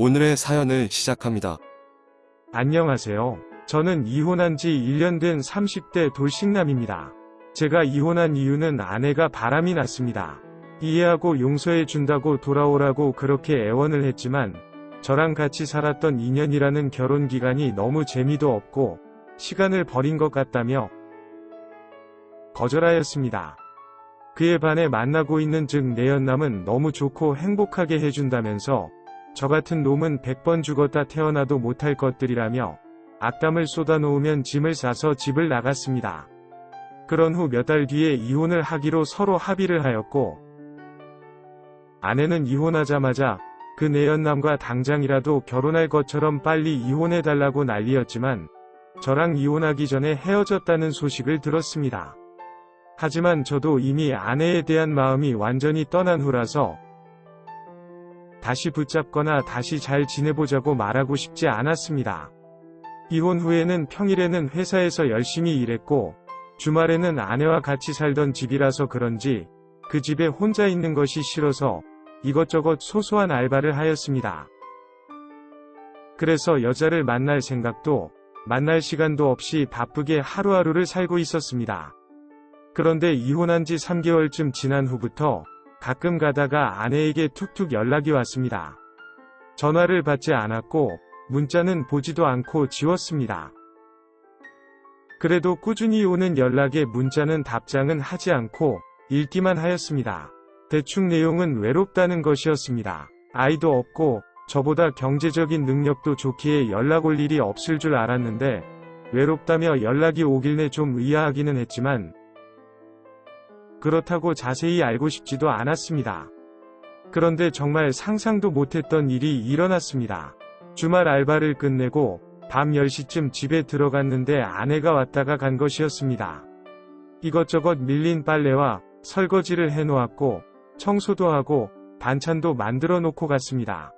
오늘의 사연을 시작합니다. 안녕하세요. 저는 이혼한 지 1년 된 30대 돌싱남입니다. 제가 이혼한 이유는 아내가 바람이 났습니다. 이해하고 용서해 준다고 돌아오라고 그렇게 애원을 했지만 저랑 같이 살았던 2년이라는 결혼 기간이 너무 재미도 없고 시간을 버린 것 같다며 거절하였습니다. 그에 반해 만나고 있는 내연남은 너무 좋고 행복하게 해준다면서 저 같은 놈은 100번 죽었다 태어나도 못할 것들이라며 악담을 쏟아놓으면 짐을 싸서 집을 나갔습니다. 그런 후 몇 달 뒤에 이혼을 하기로 서로 합의를 하였고 아내는 이혼하자마자 그 내연남과 당장이라도 결혼할 것처럼 빨리 이혼해달라고 난리였지만 저랑 이혼하기 전에 헤어졌다는 소식을 들었습니다. 하지만 저도 이미 아내에 대한 마음이 완전히 떠난 후라서 다시 붙잡거나 다시 잘 지내보자고 말하고 싶지 않았습니다. 이혼 후에는 평일에는 회사에서 열심히 일했고 주말에는 아내와 같이 살던 집이라서 그런지 그 집에 혼자 있는 것이 싫어서 이것저것 소소한 알바를 하였습니다. 그래서 여자를 만날 생각도 만날 시간도 없이 바쁘게 하루하루를 살고 있었습니다. 그런데 이혼한 지 3개월쯤 지난 후부터 가끔 가다가 아내에게 툭툭 연락이 왔습니다. 전화를 받지 않았고 문자는 보지도 않고 지웠습니다. 그래도 꾸준히 오는 연락에 문자는 답장은 하지 않고 읽기만 하였습니다. 대충 내용은 외롭다는 것이었습니다. 아이도 없고 저보다 경제적인 능력도 좋기에 연락 올 일이 없을 줄 알았는데 외롭다며 연락이 오길래 좀 의아하기는 했지만 그렇다고 자세히 알고 싶지도 않았습니다. 그런데 정말 상상도 못했던 일이 일어났습니다. 주말 알바를 끝내고 밤 10시쯤 집에 들어갔는데 아내가 왔다가 간 것이었습니다. 이것저것 밀린 빨래와 설거지를 해놓았고 청소도 하고 반찬도 만들어 놓고 갔습니다.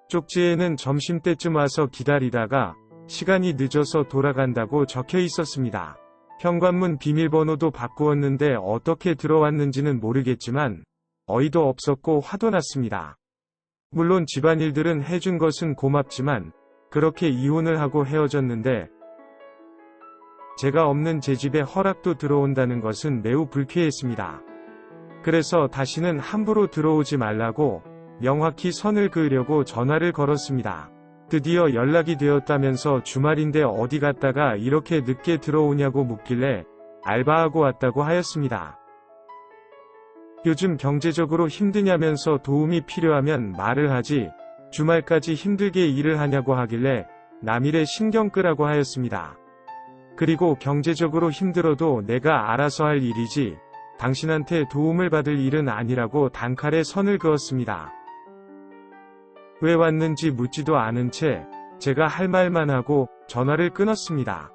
쪽지에는 점심때쯤 와서 기다리다가 시간이 늦어서 돌아간다고 적혀 있었습니다. 현관문 비밀번호도 바꾸었는데 어떻게 들어왔는지는 모르겠지만 어이도 없었고 화도 났습니다. 물론 집안일들은 해준 것은 고맙지만 그렇게 이혼을 하고 헤어졌는데 제가 없는 제 집에 허락도 들어온다는 것은 매우 불쾌했습니다. 그래서 다시는 함부로 들어오지 말라고 명확히 선을 그으려고 전화를 걸었습니다. 드디어 연락이 되었다면서 주말인데 어디 갔다가 이렇게 늦게 들어오냐고 묻길래 알바하고 왔다고 하였습니다. 요즘 경제적으로 힘드냐면서 도움이 필요하면 말을 하지 주말까지 힘들게 일을 하냐고 하길래 남일에 신경 끄라고 하였습니다. 그리고 경제적으로 힘들어도 내가 알아서 할 일이지 당신한테 도움을 받을 일은 아니라고 단칼에 선을 그었습니다. 왜 왔는지 묻지도 않은 채 제가 할 말만 하고 전화를 끊었습니다.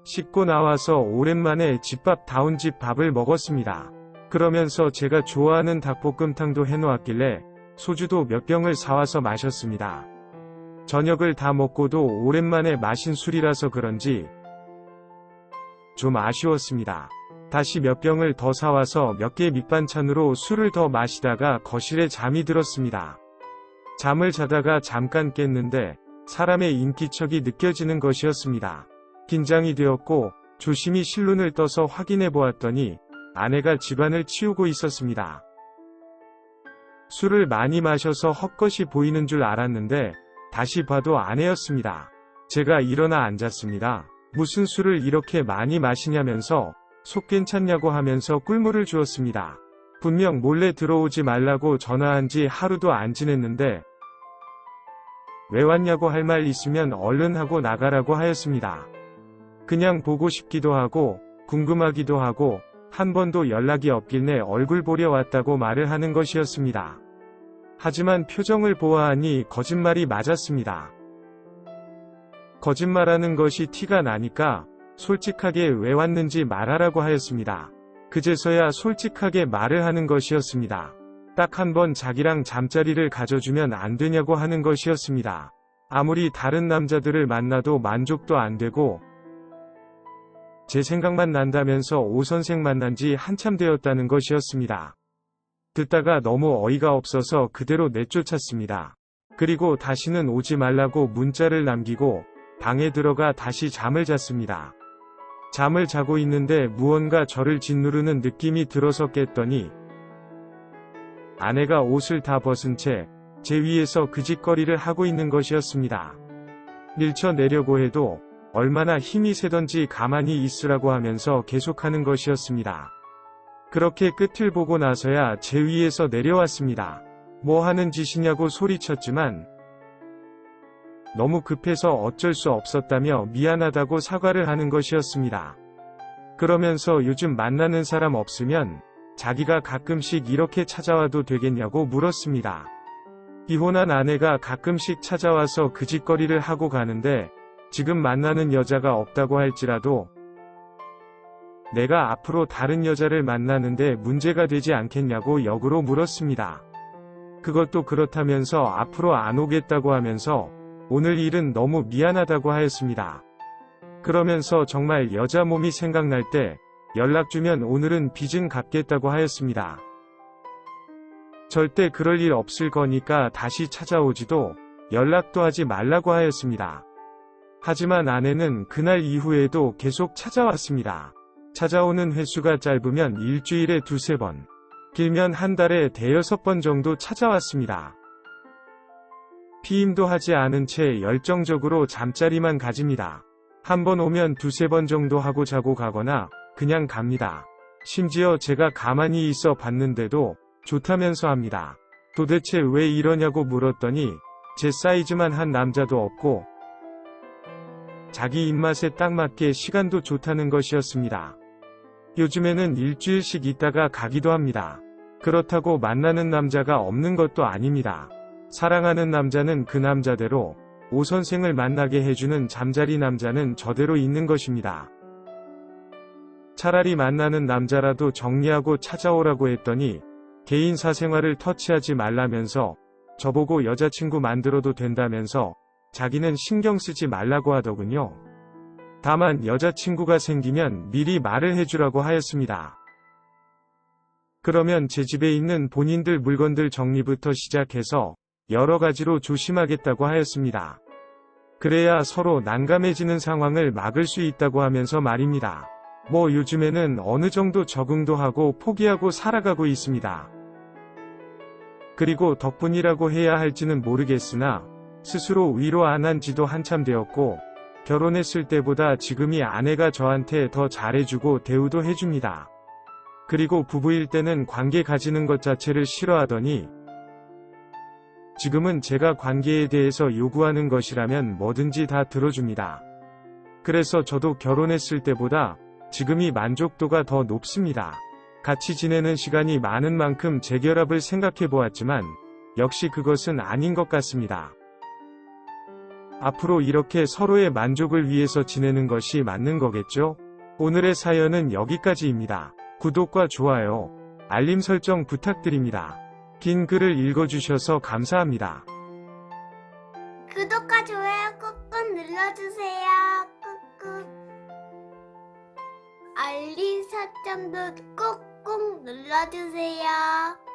씻고 나와서 오랜만에 집밥다운 집 밥을 먹었습니다. 그러면서 제가 좋아하는 닭볶음탕도 해놓았길래 소주도 몇 병을 사와서 마셨습니다. 저녁을 다 먹고도 오랜만에 마신 술이라서 그런지 좀 아쉬웠습니다. 다시 몇 병을 더 사와서 몇 개 밑반찬으로 술을 더 마시다가 거실에 잠이 들었습니다. 잠을 자다가 잠깐 깼는데 사람의 인기척이 느껴지는 것이었습니다. 긴장이 되었고 조심히 실눈을 떠서 확인해 보았더니 아내가 집안을 치우고 있었습니다. 술을 많이 마셔서 헛것이 보이는 줄 알았는데 다시 봐도 아내였습니다. 제가 일어나 앉았습니다. 무슨 술을 이렇게 많이 마시냐면서 속 괜찮냐고 하면서 꿀물을 주었습니다. 분명 몰래 들어오지 말라고 전화한 지 하루도 안 지냈는데 왜 왔냐고 할 말 있으면 얼른 하고 나가라고 하였습니다. 그냥 보고 싶기도 하고 궁금하기도 하고 한 번도 연락이 없길래 얼굴 보려 왔다고 말을 하는 것이었습니다. 하지만 표정을 보아하니 거짓말이 맞았습니다. 거짓말하는 것이 티가 나니까 솔직하게 왜 왔는지 말하라고 하였습니다. 그제서야 솔직하게 말을 하는 것이었습니다. 딱 한 번 자기랑 잠자리를 가져주면 안 되냐고 하는 것이었습니다. 아무리 다른 남자들을 만나도 만족도 안 되고 제 생각만 난다면서 오선생 만난 지 한참 되었다는 것이었습니다. 듣다가 너무 어이가 없어서 그대로 내쫓았습니다. 그리고 다시는 오지 말라고 문자를 남기고 방에 들어가 다시 잠을 잤습니다. 잠을 자고 있는데 무언가 저를 짓누르는 느낌이 들어서 깼더니 아내가 옷을 다 벗은 채 제 위에서 그짓거리를 하고 있는 것이었습니다. 밀쳐내려고 해도 얼마나 힘이 세던지 가만히 있으라고 하면서 계속하는 것이었습니다. 그렇게 끝을 보고 나서야 제 위에서 내려왔습니다. 뭐 하는 짓이냐고 소리쳤지만 너무 급해서 어쩔 수 없었다며 미안하다고 사과를 하는 것이었습니다. 그러면서 요즘 만나는 사람 없으면 자기가 가끔씩 이렇게 찾아와도 되겠냐고 물었습니다. 이혼한 아내가 가끔씩 찾아와서 그짓거리를 하고 가는데 지금 만나는 여자가 없다고 할지라도 내가 앞으로 다른 여자를 만나는데 문제가 되지 않겠냐고 역으로 물었습니다. 그것도 그렇다면서 앞으로 안 오겠다고 하면서 오늘 일은 너무 미안하다고 하였습니다. 그러면서 정말 여자 몸이 생각날 때 연락 주면 오늘은 빚은 갚겠다고 하였습니다. 절대 그럴 일 없을 거니까 다시 찾아오지도 연락도 하지 말라고 하였습니다. 하지만 아내는 그날 이후에도 계속 찾아왔습니다. 찾아오는 횟수가 짧으면 일주일에 2~3번, 길면 한 달에 5~6번 정도 찾아왔습니다. 피임도 하지 않은 채 열정적으로 잠자리만 가집니다. 한 번 오면 2~3번 정도 하고 자고 가거나 그냥 갑니다. 심지어 제가 가만히 있어 봤는데도 좋다면서 합니다. 도대체 왜 이러냐고 물었더니 제 사이즈만 한 남자도 없고 자기 입맛에 딱 맞게 시간도 좋다는 것이었습니다. 요즘에는 일주일씩 있다가 가기도 합니다. 그렇다고 만나는 남자가 없는 것도 아닙니다. 사랑하는 남자는 그 남자대로, 오 선생을 만나게 해주는 잠자리 남자는 저대로 있는 것입니다. 차라리 만나는 남자라도 정리하고 찾아오라고 했더니 개인 사생활을 터치하지 말라면서 저보고 여자친구 만들어도 된다면서 자기는 신경 쓰지 말라고 하더군요. 다만 여자친구가 생기면 미리 말을 해주라고 하였습니다. 그러면 제 집에 있는 본인들 물건들 정리부터 시작해서 여러 가지로 조심하겠다고 하였습니다. 그래야 서로 난감해지는 상황을 막을 수 있다고 하면서 말입니다. 뭐 요즘에는 어느 정도 적응도 하고 포기하고 살아가고 있습니다. 그리고 덕분이라고 해야 할지는 모르겠으나 스스로 위로 안 한 지도 한참 되었고 결혼했을 때보다 지금이 아내가 저한테 더 잘해주고 대우도 해줍니다. 그리고 부부일 때는 관계 가지는 것 자체를 싫어하더니 지금은 제가 관계에 대해서 요구하는 것이라면 뭐든지 다 들어줍니다. 그래서 저도 결혼했을 때보다 지금이 만족도가 더 높습니다. 같이 지내는 시간이 많은 만큼 재결합을 생각해 보았지만 역시 그것은 아닌 것 같습니다. 앞으로 이렇게 서로의 만족을 위해서 지내는 것이 맞는 거겠죠? 오늘의 사연은 여기까지입니다. 구독과 좋아요, 알림 설정 부탁드립니다. 긴 글을 읽어주셔서 감사합니다. 구독과 좋아요 꾹꾹 눌러주세요. 꾹꾹. 알림 설정도 꾹꾹 눌러주세요.